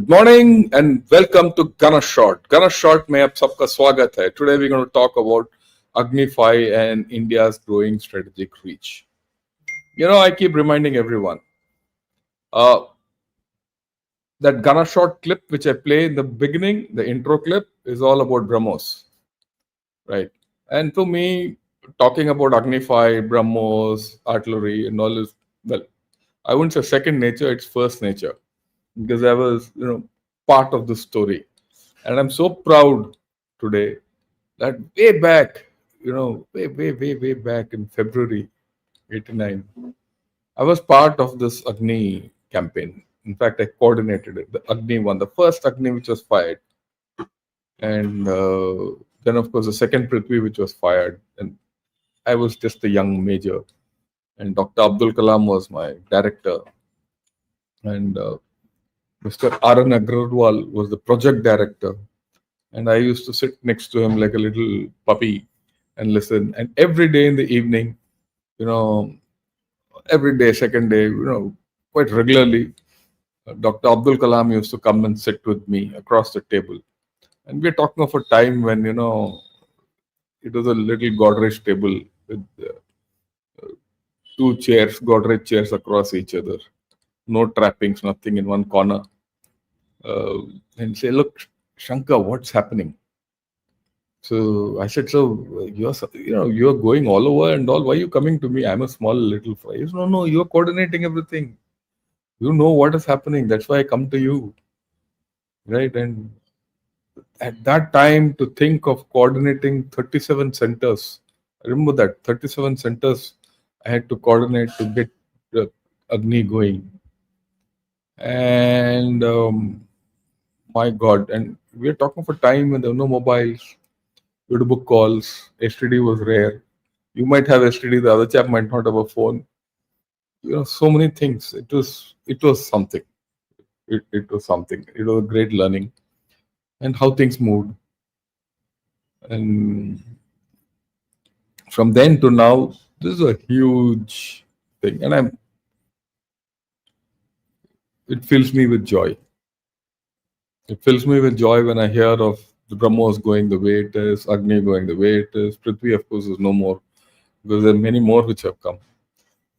Good morning and welcome to Gunner Shot. Gunner Shot में आप सबका स्वागत है. Today we're going to talk about Agni 5 and India's growing strategic reach. I keep reminding everyone that Gunner Shot clip which I play in the beginning, the intro clip, is all about BrahMos, right? And to me, talking about Agni 5, BrahMos, artillery, and all is, well, I wouldn't say second nature; it's first nature. Because I was, part of the story. And I'm so proud today that way back, way back in February 89, I was part of this Agni campaign. In fact, I coordinated it, the Agni one, the first Agni which was fired. And then, of course, the second Prithvi which was fired. And I was just a young major. And Dr. Abdul Kalam was my director. And Mr. Aran Agrawal was the project director, and I used to sit next to him like a little puppy and listen. And every day in the evening, every day, second day, quite regularly, Dr. Abdul Kalam used to come and sit with me across the table. And we're talking of a time when, it was a little Godrej table with two chairs, Godrej chairs across each other. No trappings, nothing in one corner. And say, look, Shankar, what's happening? So I said, so you're going all over and all. Why are you coming to me? I'm a small little fry. He said, no, you're coordinating everything. You know what is happening. That's why I come to you, right? And at that time, to think of coordinating 37 centers, I remember that 37 centers I had to coordinate to get the Agni going. And my God, and we're talking for time when there were no mobiles. You had to book calls. STD was rare. You might have STD, the other chap might not have a phone. So many things. It was something. It was something. It was a great learning. And how things moved. And from then to now, this is a huge thing. And it fills me with joy. It fills me with joy when I hear of the BrahMos going the way it is, Agni going the way it is. Prithvi, of course, is no more because there are many more which have come.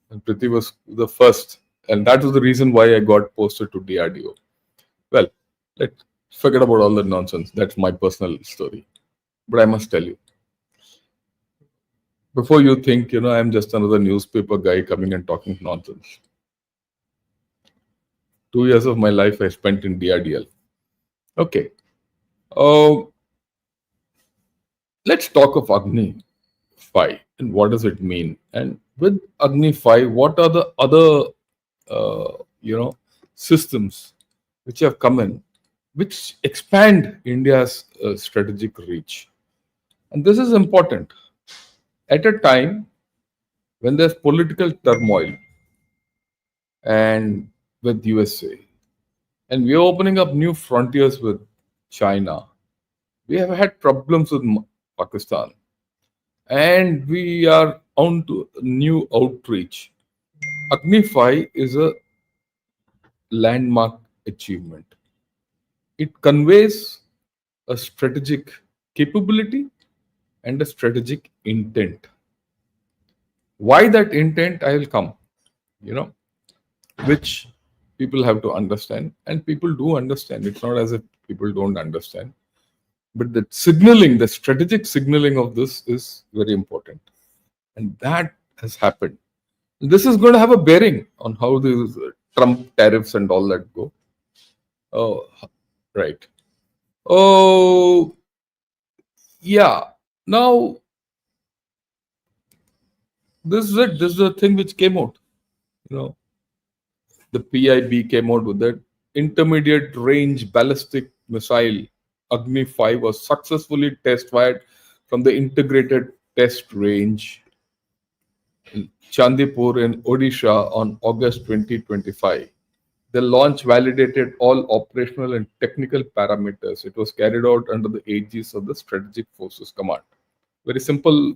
And Prithvi was the first. And that was the reason why I got posted to DRDO. Well, let's forget about all that nonsense. That's my personal story. But I must tell you, before you think, I'm just another newspaper guy coming and talking nonsense. 2 years of my life I spent in DRDL. Okay. Let's talk of Agni 5 and what does it mean? And with Agni 5, what are the other, systems which have come in, which expand India's strategic reach? And this is important. At a time when there's political turmoil and with USA, and we are opening up new frontiers with China. We have had problems with Pakistan. And we are on to new outreach. Agni 5 is a landmark achievement. It conveys a strategic capability and a strategic intent. Why that intent? I will come, which people have to understand, and people do understand. It's not as if people don't understand. But the signaling, the strategic signaling of this is very important. And that has happened. This is going to have a bearing on how these Trump tariffs and all that go. Oh, right. Oh, yeah. Now, this is it. This is the thing which came out. The PIB came out with that intermediate range ballistic missile. Agni 5 was successfully test fired from the integrated test range in Chandipur in Odisha on August 2025. The launch validated all operational and technical parameters. It was carried out under the aegis of the Strategic Forces Command. Very simple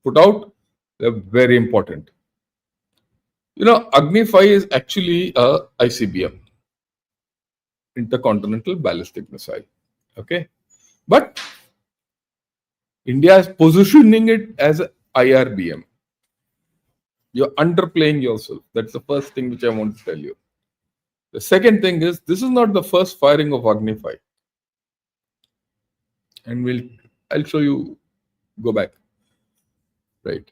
put out. They're very important. Agni 5 is actually a ICBM. intercontinental ballistic missile. Okay, but India is positioning it as a IRBM. You're underplaying yourself. That's the first thing which I want to tell you. The second thing is, this is not the first firing of Agni 5. And I'll show you, go back. Right.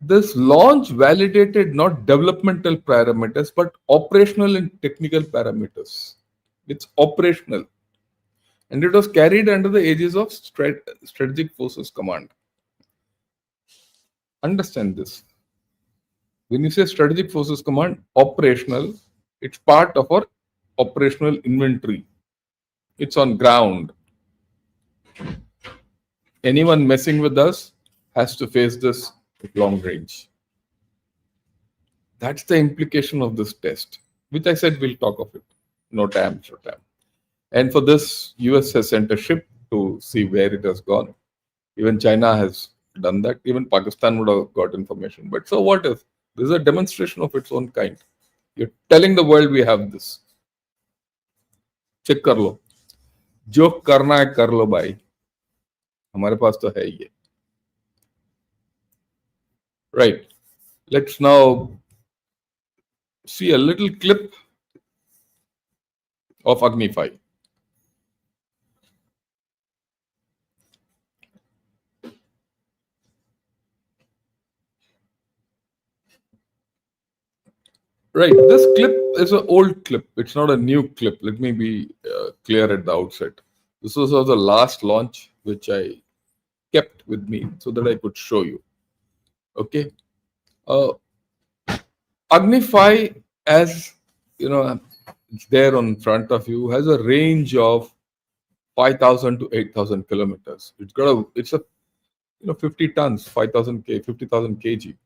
This launch validated not developmental parameters, but operational and technical parameters. It's operational. And it was carried under the aegis of Strategic Forces Command. Understand this. When you say Strategic Forces Command, operational, it's part of our operational inventory. It's on ground. Anyone messing with us has to face this at long range. That's the implication of this test, which I said we'll talk of it. No time. And for this, US has sent a ship to see where it has gone. Even China has done that. Even Pakistan would have got information. But so what if? This is a demonstration of its own kind. You're telling the world we have this. Check kar lo. Jo karna hai kar lo bhai. हमारे पास तो है ये. Right. Let's now see a little clip of Agni 5. Right. This clip is an old clip. It's not a new clip. Let me be clear at the outset. This was the last launch which I kept with me so that I could show you. Okay. Agni 5, as you know, it's there on front of you, has a range of 5,000 to 8,000 kilometers. It's a 50 tons, 5,000 50,000 kg.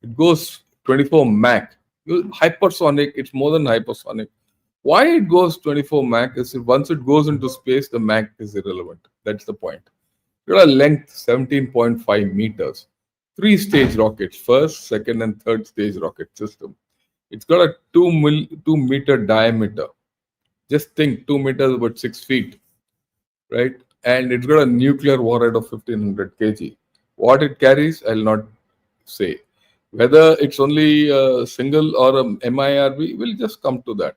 It goes 24 Mach. Hypersonic, it's more than hypersonic. Why it goes 24 Mach is once it goes into space, the Mach is irrelevant. That's the point. It's got a length 17.5 meters. 3-stage rockets, first, second, and third stage rocket system. It's got a 2-meter diameter. Just think 2 meters, about 6 feet, right? And it's got a nuclear warhead of 1,500 kg. What it carries, I'll not say. Whether it's only a single or a MIRV, we'll just come to that.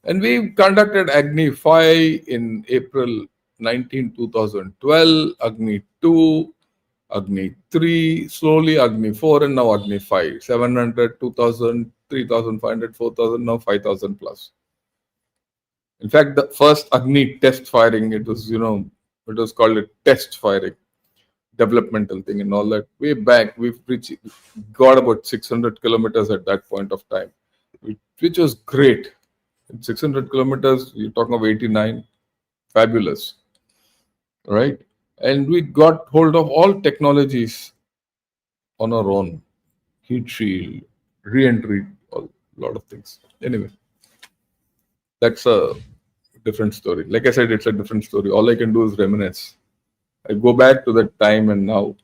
And we conducted Agni 5 in April 19, 2012, Agni 2, Agni 3, slowly Agni 4, and now Agni 5. 700, 2,000, 3,500, 4,000, now 5,000 plus. In fact, the first Agni test firing, it was called a test firing. Developmental thing and all that. Way back, we've got about 600 kilometers at that point of time, which was great. At 600 kilometers, you're talking of 89, fabulous, right? And we got hold of all technologies on our own, heat shield, re-entry, a lot of things. Anyway, that's a different story. Like I said, it's a different story. All I can do is reminisce. I go back to that time and now.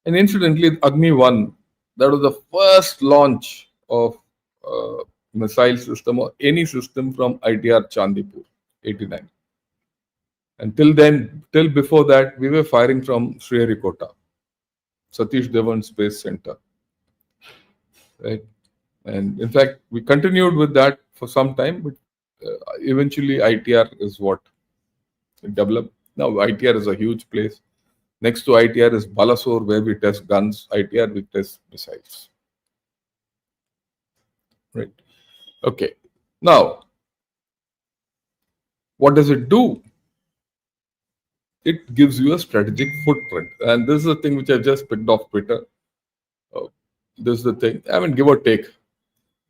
And incidentally, Agni 1, that was the first launch of missile system or any system from ITR Chandipur, 89. And till before that, we were firing from Sriharikota, Satish Dhawan Space Center. Right? And in fact, we continued with that for some time, but eventually ITR is what it developed. Now, ITR is a huge place. Next to ITR is Balasore, where we test guns. ITR, we test missiles. Right. Okay. Now, what does it do? It gives you a strategic footprint. And this is the thing which I just picked off Twitter. This is the thing. I mean, give or take.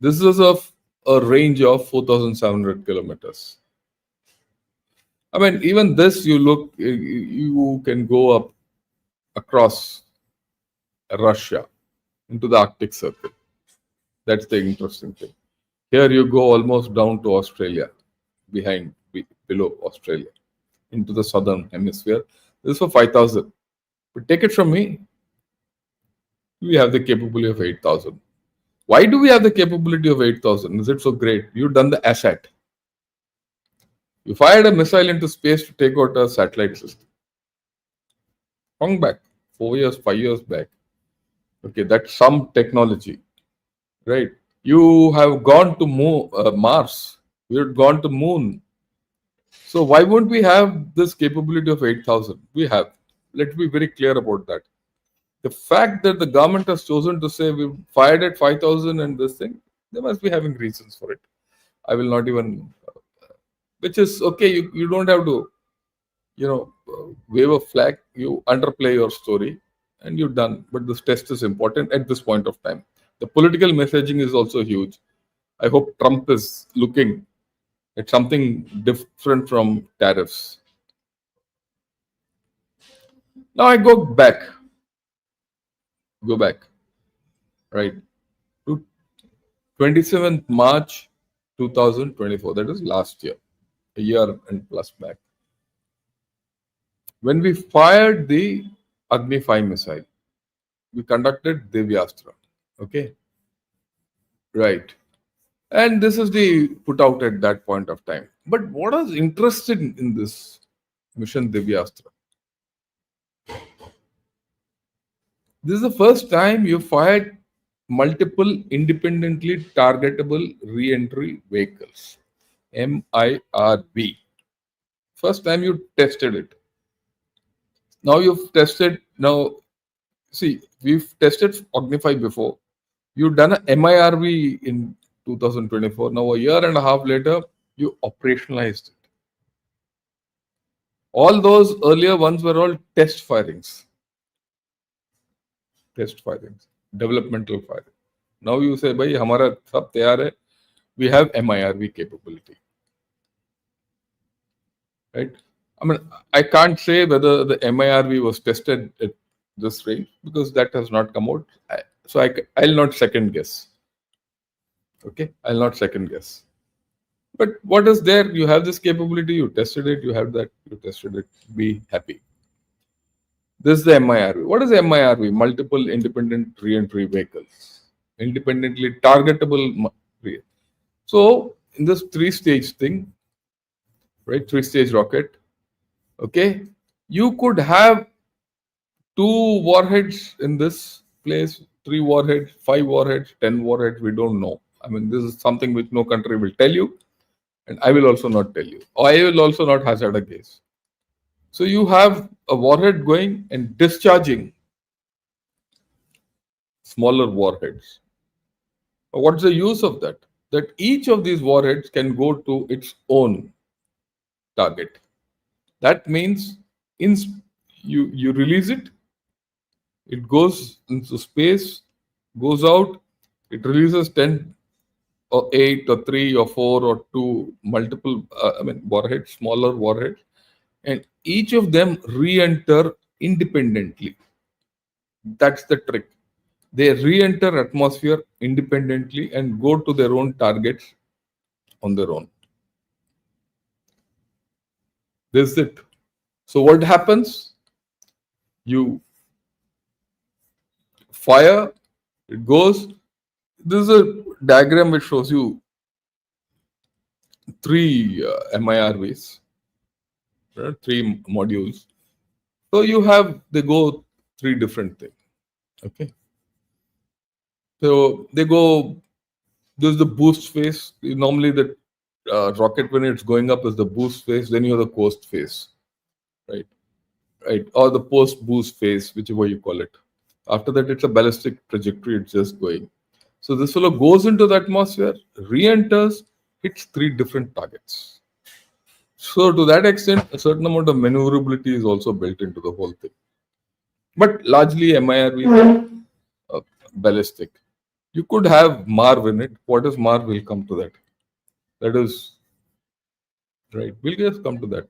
This is of a range of 4,700 kilometers. I mean, even this, you can go up across Russia into the Arctic Circle. That's the interesting thing. Here you go almost down to Australia, below Australia, into the southern hemisphere. This is for 5,000. But take it from me, we have the capability of 8,000. Why do we have the capability of 8,000? Is it so great? You've done the ASAT. You fired a missile into space to take out a satellite system. Long back, 4 years, 5 years back. Okay, that's some technology, right? You have gone to Mars. You've gone to Moon. So why won't we have this capability of 8,000? We have. Let's be very clear about that. The fact that the government has chosen to say we fired at 5,000 and this thing, they must be having reasons for it. I will not even, which is okay. You don't have to, wave a flag. You underplay your story and you're done. But this test is important at this point of time. The political messaging is also huge. I hope Trump is looking at something different from tariffs. Now I go back, right, to 27th March 2024. That is last year, a year and plus back. When we fired the Agni 5 missile, we conducted Devyastra. Okay, right. And this is the put out at that point of time. But what was interesting in this mission Devyastra? This is the first time you fired multiple independently targetable re-entry vehicles, MIRV. First time you tested it. Now you've tested, we've tested Agni 5 before. You've done a MIRV in 2024. Now a year and a half later, you operationalized it. All those earlier ones were all test firings, developmental firing. Now you say, "Bhai, hamara sab tayar hai." We have MIRV capability, right? I mean, I can't say whether the MIRV was tested at this range because that has not come out. I'll not second guess. Okay, I'll not second guess. But what is there? You have this capability. You tested it. You have that. You tested it. Be happy. This is the MIRV. What is MIRV? Multiple independent re-entry vehicles. Independently targetable. So in this 3-stage thing, right? 3-stage rocket. Okay, you could have 2 warheads in this place, 3 warheads, 5 warheads, 10 warheads. We don't know. I mean, this is something which no country will tell you, and I will also not tell you. Or I will also not hazard a guess. So you have a warhead going and discharging smaller warheads. What's the use of that? That each of these warheads can go to its own target. That means you release it, it goes into space, goes out, it releases 10 or 8 or 3 or 4 or 2 multiple, warheads, smaller warheads, and each of them re-enter independently. That's the trick. They re-enter atmosphere independently and go to their own targets on their own. This is it. So what happens? You fire, it goes. This is a diagram which shows you 3 MIRVs, 3 modules. So they go 3 different things. Okay. So they go, this is the boost phase. Normally the rocket, when it's going up, is the boost phase. Then you have the coast phase, right? Or the post boost phase, whichever you call it. After that, it's a ballistic trajectory. It's just going. So this fellow goes into the atmosphere, re-enters, hits 3 different targets. So to that extent, a certain amount of maneuverability is also built into the whole thing. But largely MIRV is ballistic. You could have MARV in it. What is MARV? We'll come to that. That is right. We'll just come to that.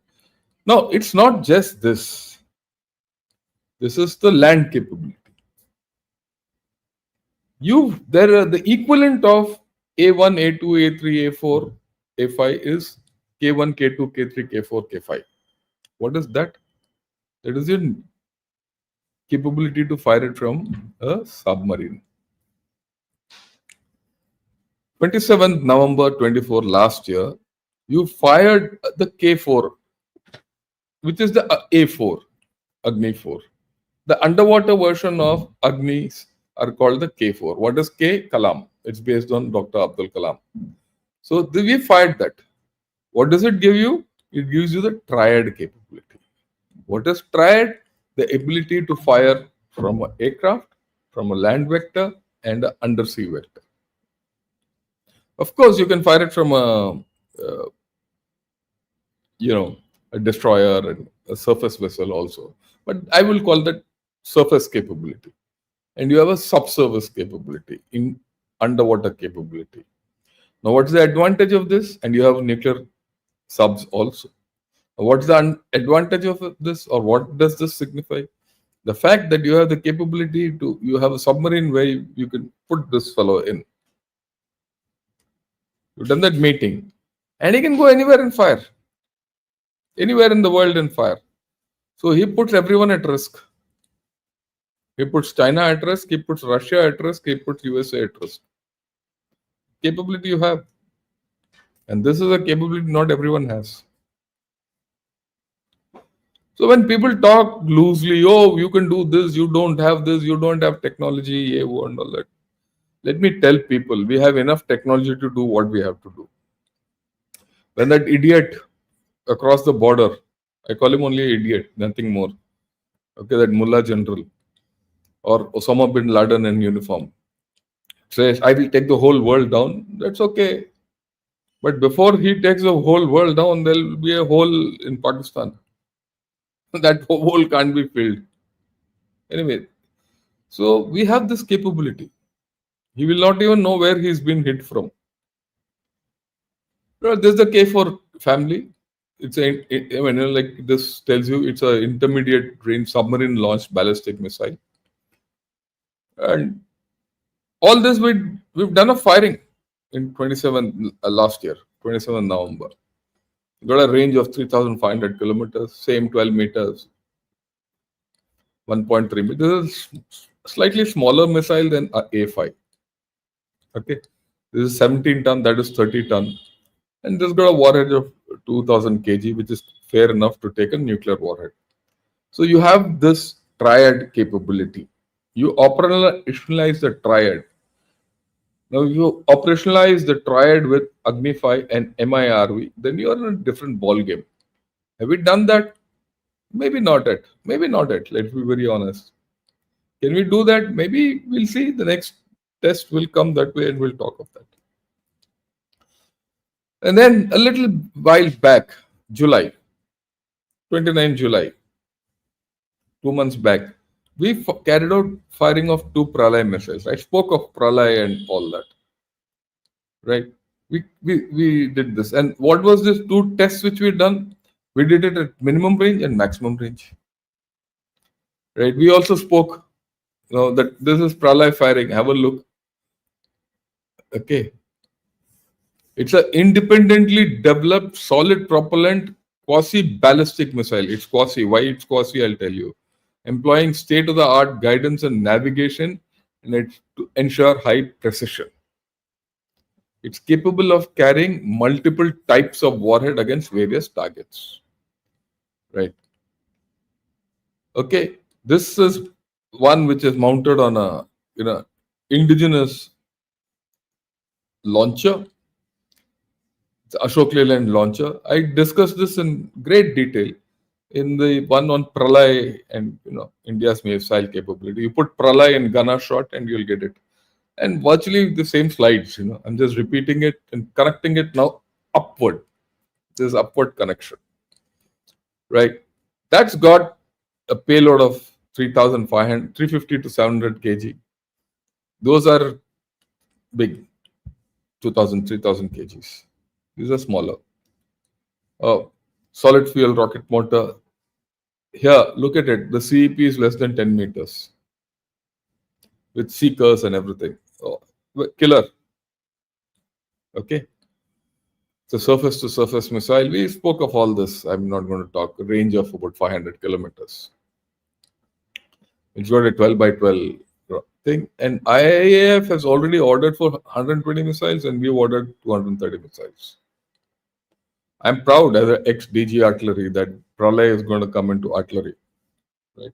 Now, it's not just this. This is the land capability. There are the equivalent of A1, A2, A3, A4, A5 is K1, K2, K3, K4, K5. What is that? That is your capability to fire it from a submarine. 27th November 24 last year, you fired the K4, which is the A4, Agni 4. The underwater version of Agnis are called the K4. What is K? Kalam. It's based on Dr. Abdul Kalam. So we fired that. What does it give you? It gives you the triad capability. What is triad? The ability to fire from an aircraft, from a land vector, and an undersea vector. Of course, you can fire it from a destroyer and a surface vessel also. But I will call that surface capability. And you have a subsurface capability, in underwater capability. Now, what's the advantage of this? And you have nuclear subs also. What's the advantage of this, or what does this signify? The fact that you have the capability you have a submarine where you can put this fellow in. You've done that meeting, and he can go anywhere and fire. Anywhere in the world and fire. So he puts everyone at risk. He puts China at risk, he puts Russia at risk, he puts USA at risk. Capability you have. And this is a capability not everyone has. So when people talk loosely, oh, you can do this, you don't have this, you don't have technology, and all that. Let me tell people, we have enough technology to do what we have to do. When that idiot across the border, I call him only idiot, nothing more. Okay, that Mullah general or Osama bin Laden in uniform says, I will take the whole world down. That's okay. But before he takes the whole world down, there will be a hole in Pakistan. That hole can't be filled. Anyway, so we have this capability. He will not even know where he's been hit from. This is the K4 family. It's like this tells you it's an intermediate range submarine launched ballistic missile. And all this we've done a firing in 27 last year, 27 November. Got a range of 3,500 kilometers, same 12 meters, 1.3 meters. This is a slightly smaller missile than A5. Okay, this is 17 ton, that is 30 ton. And this got a warhead of 2000 kg, which is fair enough to take a nuclear warhead. So you have this triad capability. You operationalize the triad. Now, if you operationalize the triad with Agni 5 and MIRV, then you are in a different ball game. Have we done that? Maybe not yet. Maybe not yet. Let's be very honest. Can we do that? Maybe we'll see. The next test will come that way and we'll talk of that. And then a little while back, July, 29 July, 2 months back, we carried out firing of 2 Pralay missiles. I spoke of Pralay and all that. Right? We did this. And what was this 2 tests which we done? We did it at minimum range and maximum range. Right? We also spoke, that this is Pralay firing. Have a look. Okay. It's an independently developed solid propellant quasi-ballistic missile. It's quasi. Why it's quasi, I'll tell you. Employing state-of-the-art guidance and navigation, and it's to ensure high precision. It's capable of carrying multiple types of warhead against various targets. Right. Okay. This is one which is mounted on a indigenous launcher. It's Ashok Leyland launcher. I discussed this in great detail in the one on Pralay and India's missile capability. You put Pralay in gunner shot and you'll get it. And virtually the same slides, I'm just repeating it and connecting it now upward. This is upward connection. Right? That's got a payload of 350 to 700 kg. Those are big, 2,000, 3,000 kgs. These are smaller. Solid fuel rocket motor. Here, look at it. The CEP is less than 10 meters with seekers and everything. Killer. Okay. It's a surface-to-surface missile. We spoke of all this. I'm not going to talk. A range of about 500 kilometers. It's got a 12 by 12 thing. And IAF has already ordered for 120 missiles, and we've ordered 230 missiles. I'm proud as an ex-DG artillery that Pralay is going to come into artillery. Right.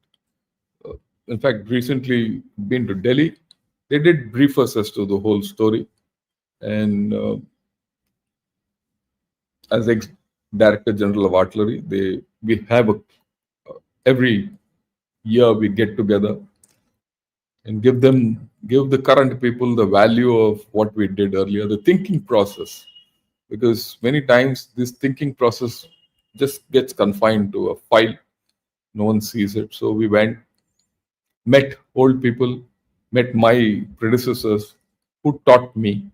Uh, in fact, recently been to Delhi. They did brief us as to the whole story, and as ex-director general of artillery, we have every year we get together and give the current people the value of what we did earlier, the thinking process, because many times this thinking process just gets confined to a file. No one sees it. So we went, met old people, met my predecessors who taught me.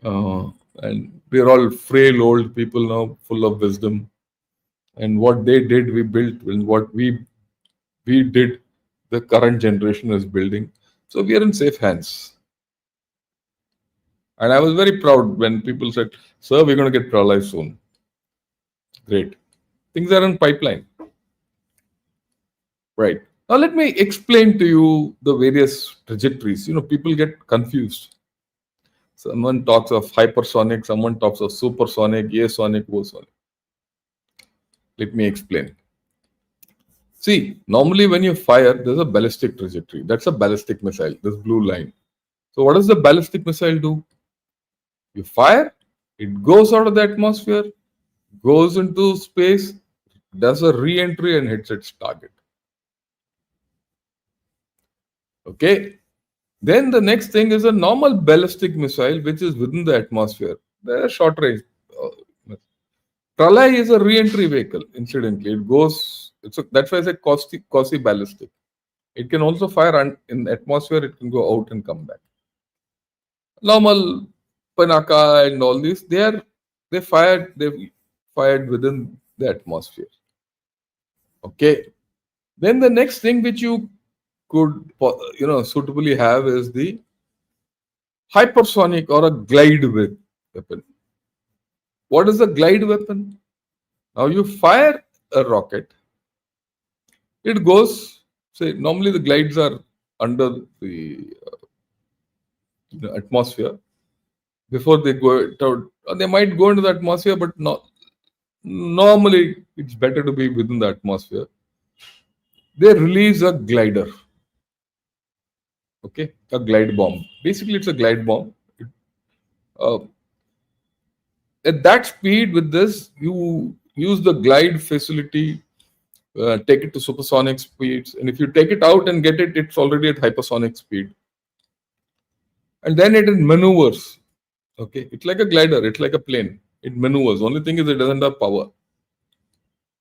And we're all frail old people now, full of wisdom. And what they did, we built. And what we did, the current generation is building. So we are in safe hands. And I was very proud when people said, "Sir, we're going to get Pralay soon." Great. Things are in pipeline. Right. Now let me explain to you the various trajectories. People get confused. Someone talks of hypersonic, someone talks of supersonic, asonic, O-sonic. Let me explain. See, normally when you fire, there's a ballistic trajectory. That's a ballistic missile, this blue line. So what does the ballistic missile do? You fire, it goes out of the atmosphere, goes into space, does a re-entry and hits its target. Okay. Then the next thing is a normal ballistic missile, which is within the atmosphere. They're short range. Pralay is a re-entry vehicle, incidentally. It goes, that's why I said quasi-ballistic. It can also fire in the atmosphere, it can go out and come back. Normal Panaka and all these, they fired within the atmosphere. Okay. Then the next thing which you could suitably have is the hypersonic or a glide weapon. What is a glide weapon? Now you fire a rocket, it goes, say normally the glides are under the atmosphere before they go out. They might go into the atmosphere, but not normally it's better to be within the atmosphere. They release a glider. Okay, a glide bomb. Basically, it's a glide bomb. At that speed, with this, you use the glide facility, take it to supersonic speeds, and if you take it out and get it, it's already at hypersonic speed. And then it maneuvers. Okay, it's like a glider, it's like a plane. It maneuvers. Only thing is it doesn't have power.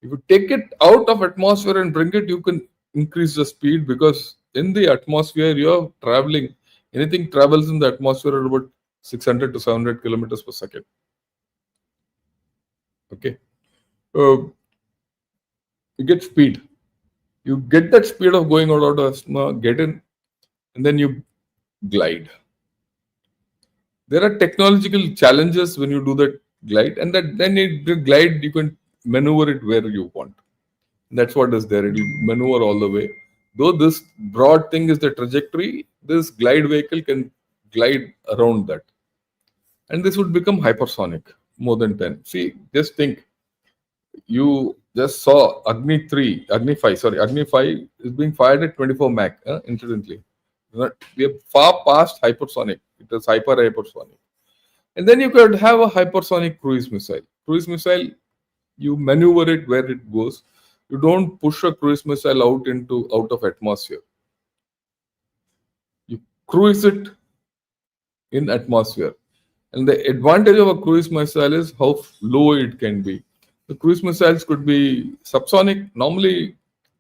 If you take it out of atmosphere and bring it, you can increase the speed, because in the atmosphere you're traveling. Anything travels in the atmosphere at about 600 to 700 kilometers per second. Okay. You get speed. You get that speed of going out of asthma, get in, and then you glide. There are technological challenges when you do that glide, and the glide, you can maneuver it where you want. That's what is there. It will maneuver all the way. Though this broad thing is the trajectory, this glide vehicle can glide around that. And this would become hypersonic, more than 10. See, just think, you just saw Agni 5 is being fired at 24 Mach, incidentally. We are far past hypersonic. It is hypersonic. And then you could have a hypersonic cruise missile. Cruise missile, you maneuver it where it goes. You don't push a cruise missile out of atmosphere. You cruise it in atmosphere. And the advantage of a cruise missile is how low it can be. The cruise missiles could be subsonic, normally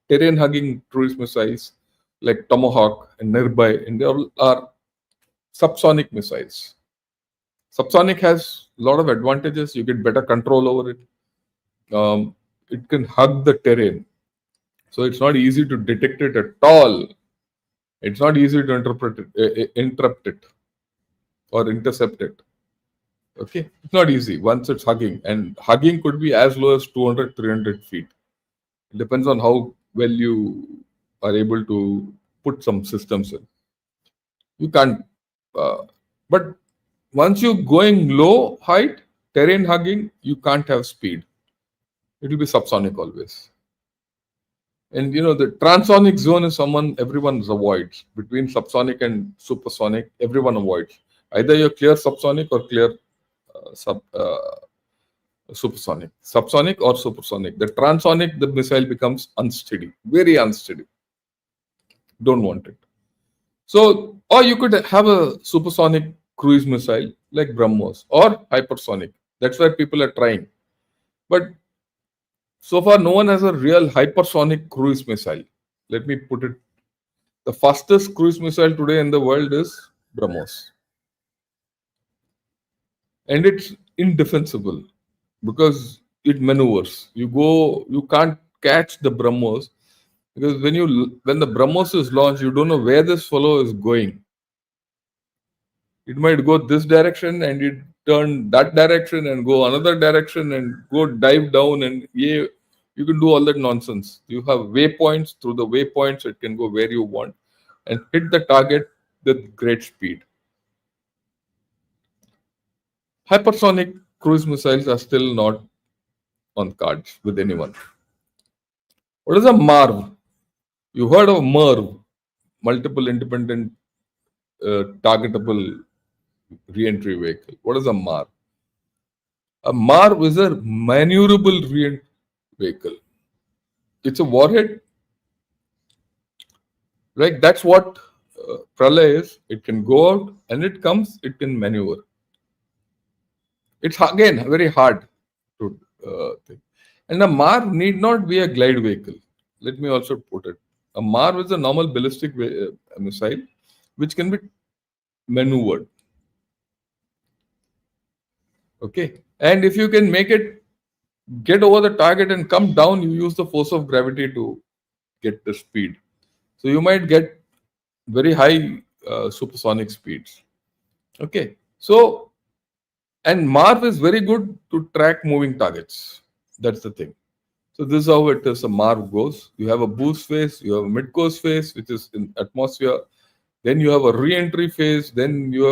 terrain-hugging cruise missiles like Tomahawk and Nirbhay, and they all are subsonic missiles. Subsonic has a lot of advantages. You get better control over it. It can hug the terrain. So it's not easy to detect it at all. It's not easy to interrupt it or intercept it. Okay, it's not easy once it's hugging, and hugging could be as low as 200, 300 feet. It depends on how well you are able to put some systems in. You can't. But once you're going low height, terrain hugging, you can't have speed. It will be subsonic always. And the transonic zone is someone everyone avoids. Between subsonic and supersonic, everyone avoids. Either you're clear subsonic or clear supersonic. Subsonic or supersonic. The transonic, the missile becomes unsteady, very unsteady. Don't want it. So, or you could have a supersonic cruise missile like BrahMos or hypersonic. That's why people are trying. But so far, no one has a real hypersonic cruise missile. Let me put it. The fastest cruise missile today in the world is BrahMos. And it's indefensible because it maneuvers. You can't catch the BrahMos because when the BrahMos is launched, you don't know where this fellow is going. It might go this direction and it turn that direction and go another direction and go dive down and you can do all that nonsense. You have waypoints. Through the waypoints, it can go where you want and hit the target with great speed. Hypersonic cruise missiles are still not on cards with anyone. What is a MARV? You heard of MIRV, multiple independent targetable re-entry vehicle. What is a MARV? A MARV is a maneuverable re-entry vehicle. It's a warhead. Right? That's what Pralay is. It can go out and it comes, it can maneuver. It's again very hard to think. And a MARV need not be a glide vehicle. Let me also put it. A MARV is a normal ballistic missile which can be maneuvered. Okay. And if you can make it get over the target and come down, you use the force of gravity to get the speed. So you might get very high supersonic speeds. Okay. So, and MARV is very good to track moving targets. That's the thing. So this is how it is. A MARV goes. You have a boost phase, you have a mid-course phase, which is in atmosphere. Then you have a re-entry phase. Then you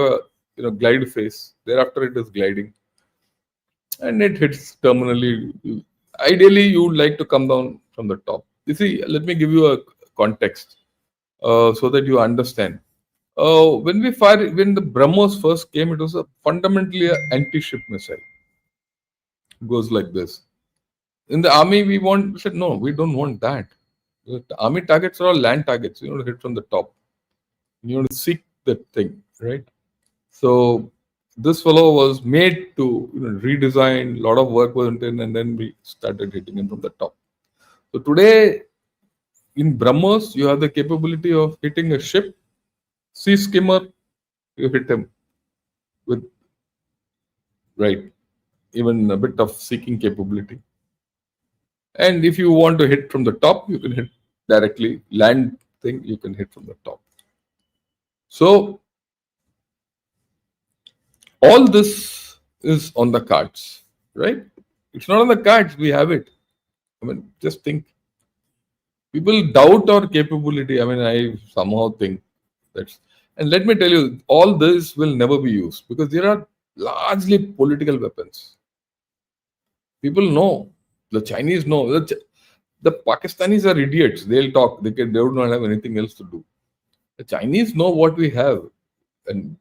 have glide phase. Thereafter, it is gliding, and it hits terminally. Ideally, you would like to come down from the top. You see, let me give you a context so that you understand. When the BrahMos first came, it was fundamentally an anti-ship missile. It goes like this. In the army, we said no, we don't want that. The army targets are all land targets. You want to hit from the top. You want to seek that thing, right? So this fellow was made to redesign. A lot of work was done, and then we started hitting him from the top. So today, in BrahMos, you have the capability of hitting a ship. Sea skimmer, you hit him with even a bit of seeking capability. And if you want to hit from the top, you can hit directly. Land thing, you can hit from the top. So all this is on the cards, right? It's not on the cards, we have it. I mean, just think. People doubt our capability. I mean, I somehow think that's. And let me tell you, all this will never be used because there are largely political weapons. People know. The Chinese know. The Pakistanis are idiots. They'll talk. They would not have anything else to do. The Chinese know what we have. And,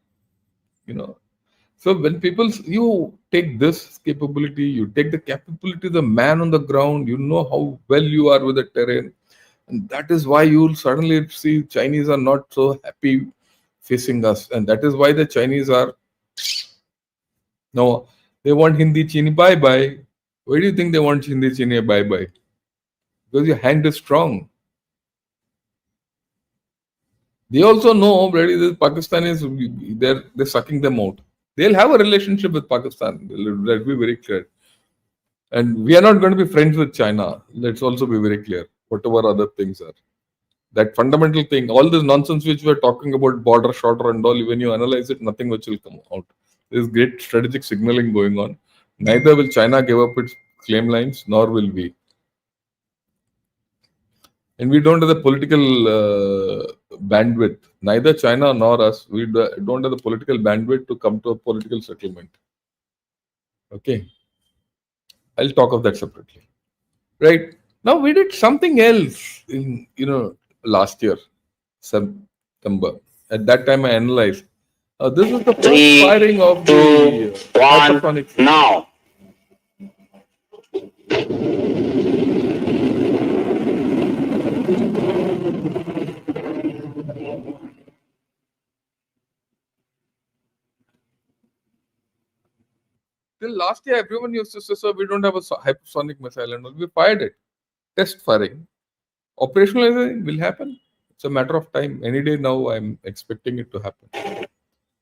so when you take this capability, you take the capability of the man on the ground, you know how well you are with the terrain. And that is why you'll suddenly see Chinese are not so happy facing us. And that is why the Chinese are, no, they want Hindi Chini bye-bye. Why do you think they want Hindi Chini bye-bye? Because your hand is strong. They also know already the Pakistanis, they're sucking them out. They'll have a relationship with Pakistan. Let's be very clear. And we are not going to be friends with China. Let's also be very clear. Whatever other things are. That fundamental thing, all this nonsense which we're talking about, border shorter and all, when you analyze it, nothing which will come out. There's great strategic signaling going on. Neither will China give up its claim lines, nor will we. And we don't have the political bandwidth. Neither China nor us, we don't have the political bandwidth to come to a political settlement. Okay, I'll talk of that separately. Right now, we did something else in last year, September. At that time, I analyzed. This is the first firing of the hypersonic system. Now. Till last year, everyone used to say, "Sir, we don't have a hypersonic missile," and we fired it. Test firing. Operationalizing will happen. It's a matter of time. Any day now, I'm expecting it to happen.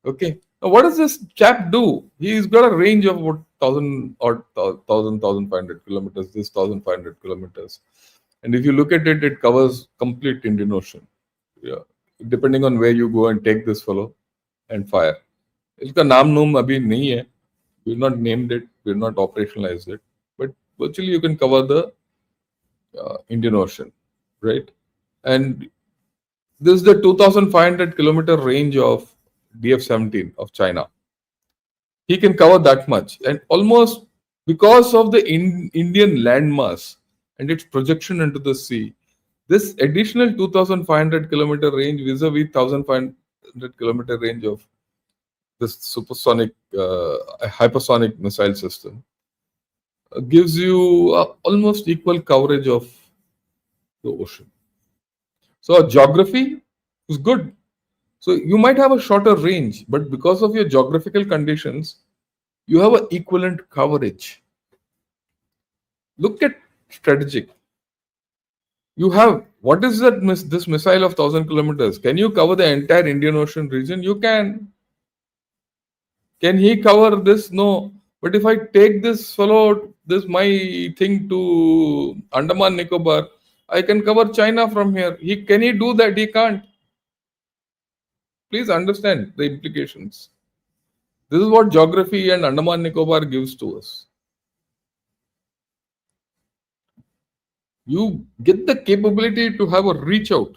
Okay. Now, what does this chap do? He's got a range of about 1,500 kilometers. This 1,500 kilometers, and if you look at it, it covers complete Indian Ocean. Yeah. Depending on where you go and take this fellow and fire. इसका नाम नूम अभी नहीं है. We've not named it. We've not operationalized it. But virtually, you can cover the Indian Ocean, right? And this is the 2,500 kilometer range of DF-17 of China. He can cover that much, and almost because of the Indian landmass and its projection into the sea, this additional 2,500 kilometer range vis-a-vis 1,500 kilometer range of this supersonic hypersonic missile system gives you almost equal coverage of the ocean. So our geography is good. So you might have a shorter range, but because of your geographical conditions, you have an equivalent coverage. Look at strategic. You have, what is that this missile of 1,000 kilometers? Can you cover the entire Indian Ocean region? You can. Can he cover this? No. But if I take this fellow, this my thing to Andaman Nicobar, I can cover China from here. Can he do that? He can't. Please understand the implications. This is what geography and Andaman Nicobar gives to us. You get the capability to have a reach out.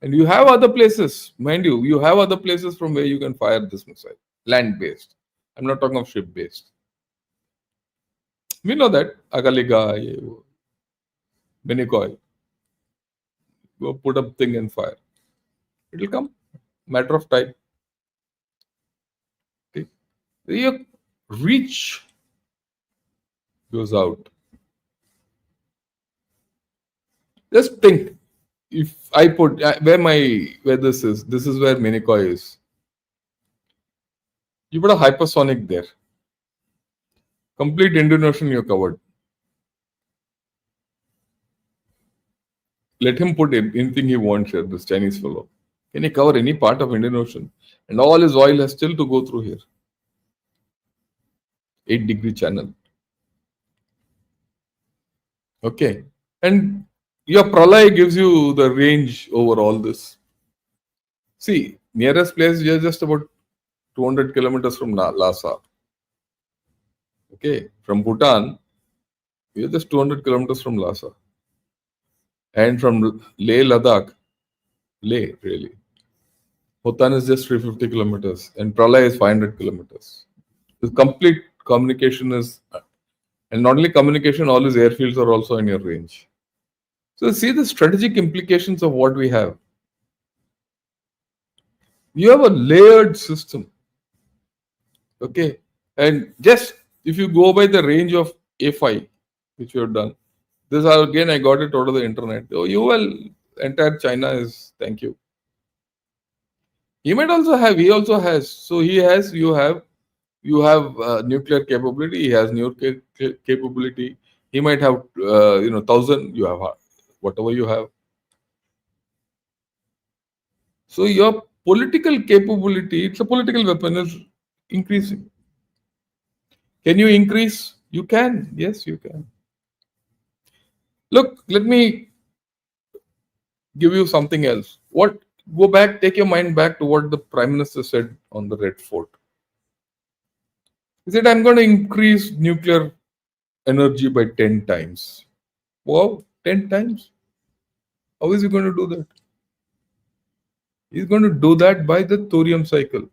And you have other places, mind you have other places from where you can fire this missile. Land-based. I'm not talking of ship-based. We know that. Agaliga, Minikoi. Go put up thing and fire. It will come. Matter of time. Okay. Your reach goes out. Just think. If I put where this is where Minikoi is. You put a hypersonic there. Complete Indian Ocean you're covered. Let him put anything he wants here, this Chinese fellow. Can he cover any part of Indian Ocean? And all his oil has still to go through here. 8-degree channel. Okay. And your Pralay gives you the range over all this. See, nearest place, you're just about 200 kilometers from Lhasa. Okay, from Bhutan, you're just 200 kilometers from Lhasa. And from Leh, Ladakh, Leh, really. Bhutan is just 350 kilometers and Pralay is 500 kilometers. The complete communication is, and not only communication, all his airfields are also in your range. So see the strategic implications of what we have. You have a layered system. Okay. And just if you go by the range of A5, which you have done, this again, I got it out of the internet. Oh, entire China is, thank you. He might also have, he also has. So he has, you have nuclear capability, he has nuclear capability. He might have, 1,000, you have whatever you have. So your political capability, it's a political weapon, is increasing. Can you increase? You can. Yes, you can. Look, let me give you something else. Go back, take your mind back to what the Prime Minister said on the Red Fort. He said, I'm going to increase nuclear energy by 10 times. Wow, 10 times? How is he going to do that? He's going to do that by the thorium cycle.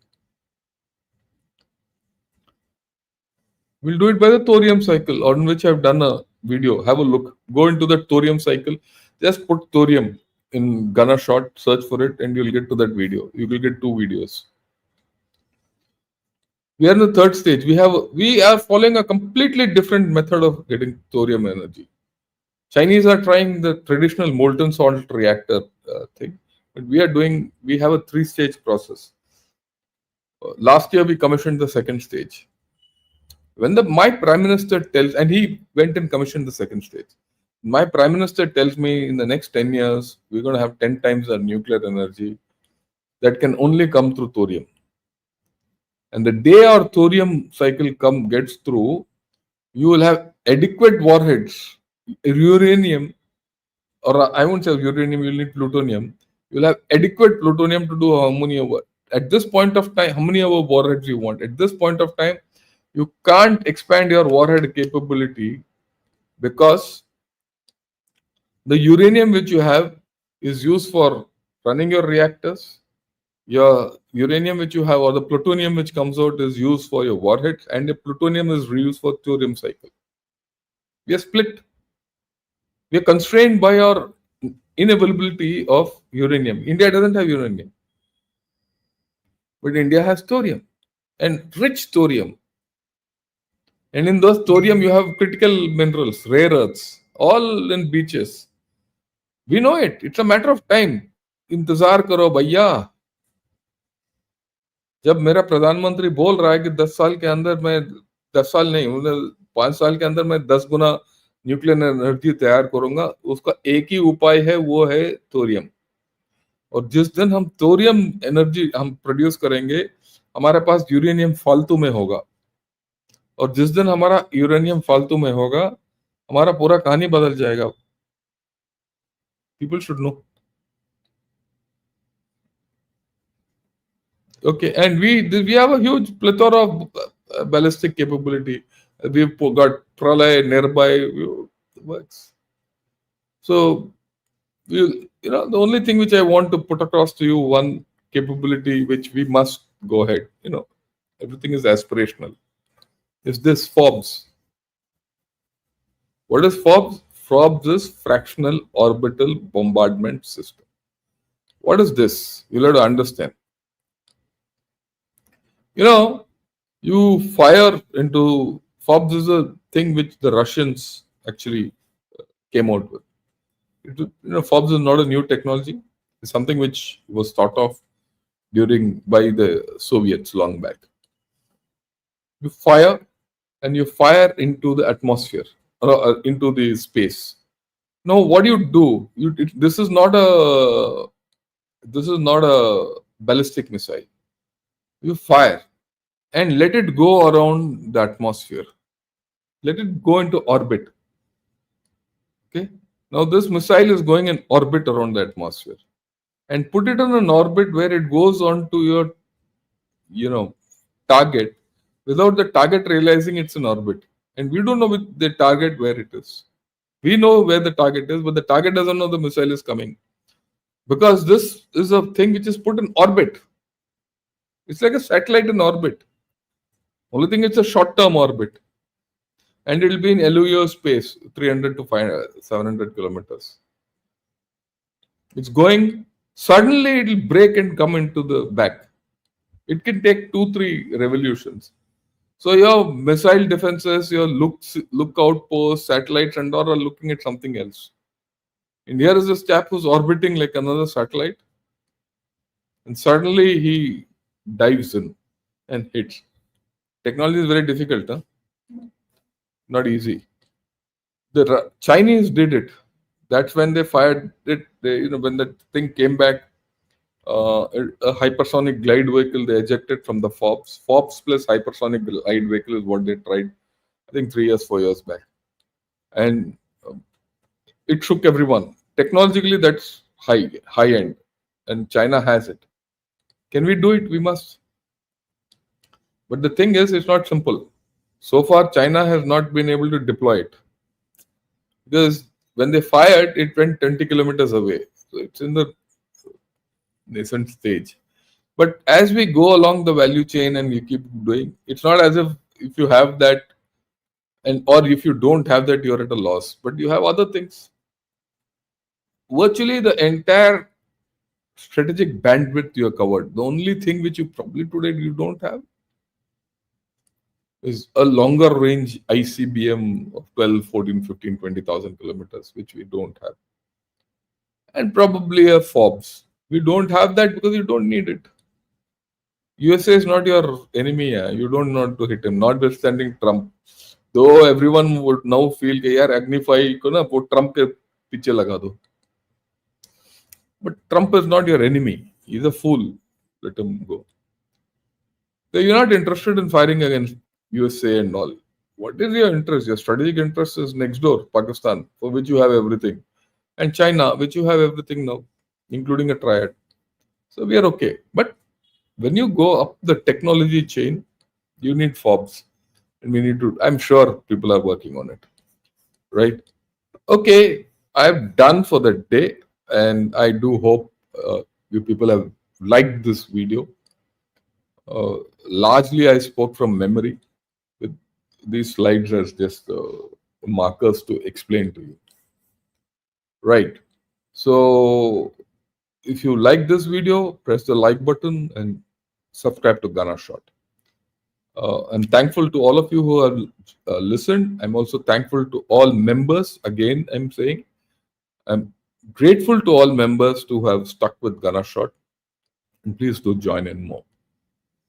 We'll do it by the thorium cycle, on which I've done a video. Have a look. Go into the thorium cycle. Just put thorium in Gunner shot, search for it, and you'll get to that video. You will get 2 videos. We are in the third stage. We are following a completely different method of getting thorium energy. Chinese are trying the traditional molten salt reactor thing, but we have a 3-stage process. Last year we commissioned the second stage. When my prime minister tells, and he went and commissioned the second stage. My prime minister tells me in the next 10 years, we're going to have 10 times our nuclear energy that can only come through thorium. And the day our thorium cycle gets through, you will have adequate warheads, uranium, or I won't say uranium, you'll need plutonium. You'll have adequate plutonium to do how many over. At this point of time, how many over warheads you want? At this point of time, you can't expand your warhead capability because the uranium which you have is used for running your reactors. Your uranium which you have, or the plutonium which comes out, is used for your warheads, and the plutonium is reused for thorium cycle. We are split. We are constrained by our inavailability of uranium. India doesn't have uranium, but India has thorium, and rich thorium. And in those thorium, you have critical minerals, rare earths, all in beaches. We know it. It's a matter of time. इंतजार करो भैया. जब मेरा प्रधानमंत्री बोल रहा है कि 10 साल के अंदर मैं 10 साल नहीं, 5 साल के अंदर मैं 10 गुना न्यूक्लियर एनर्जी तैयार करूंगा, उसका एक ही उपाय है, वो है थोरियम. और जिस दिन हम थोरियम एनर्जी हम प्रोड्यूस करेंगे, हमारे पास यूरेनियम फालतू में होगा. और जिस दिन हमारा यूरेनियम फालतू में होगा, हमारा पूरा कहानी बदल जाएगा. People should know. Okay, and we have a huge plethora of ballistic capability. We've got Pralay nearby. Works. So, the only thing which I want to put across to you, one capability which we must go ahead. Everything is aspirational. Is this FOBS? What is FOBS? FOBS is fractional orbital bombardment system. What is this? You'll have to understand. You fire into FOBS is a thing which the Russians actually came out with. FOBS is not a new technology. It's something which was thought of by the Soviets long back. You fire, and you fire into the atmosphere or into the space. Now, what do you do? This is not a ballistic missile. You fire and let it go around the atmosphere. Let it go into orbit. Okay. Now this missile is going in orbit around the atmosphere, and put it on an orbit where it goes on to your, target without the target realizing it's in orbit. And we don't know with the target where it is. We know where the target is, but the target doesn't know the missile is coming, because this is a thing which is put in orbit. It's like a satellite in orbit. Only thing, it's a short-term orbit. And it will be in LEO space, 300 to 700 kilometers. It's going, suddenly it will break and come into the back. It can take 2-3 revolutions. So your missile defenses, your lookout posts, satellites and all are looking at something else. And here is this chap who's orbiting like another satellite. And suddenly he dives in and hits. Technology is very difficult, huh? Not easy. The Chinese did it. That's when they fired it. When the thing came back, a hypersonic glide vehicle, they ejected from the FOBS. FOBS plus hypersonic glide vehicle is what they tried, I think 3 years, 4 years back. And it shook everyone. Technologically, that's high end. And China has it. Can we do it? We must. But the thing is, it's not simple. So far, China has not been able to deploy it. Because when they fired, it went 20 kilometers away. So it's in the nascent stage. But as we go along the value chain and you keep doing, it's not as if you have that, and or if you don't have that, you're at a loss. But you have other things. Virtually the entire strategic bandwidth you're covered. The only thing which you probably today you don't have is a longer range ICBM of 12, 14, 15, 20,000 kilometers, which we don't have. And probably a FOBS. We don't have that because you don't need it. USA is not your enemy. You don't want to hit him, notwithstanding Trump. Though everyone would now feel कि यार Agnify को ना वो Trump के पीछे लगा दो. But Trump is not your enemy. He's a fool. Let him go. So you're not interested in firing against USA and all. What is your interest? Your strategic interest is next door, Pakistan, for which you have everything. And China, which you have everything now, including a triad. So we are okay. But when you go up the technology chain, you need FOBs. And we need to, I'm sure people are working on it. Right? Okay, I've done for the day. And I do hope you people have liked this video. Largely, I spoke from memory, with these slides as just markers to explain to you. Right. So, if you like this video, press the like button and subscribe to Ghana Shot. I'm thankful to all of you who have listened. I'm also thankful to all members. Again, I'm saying I'm grateful to all members who have stuck with Ghana Shot. And please do join in more.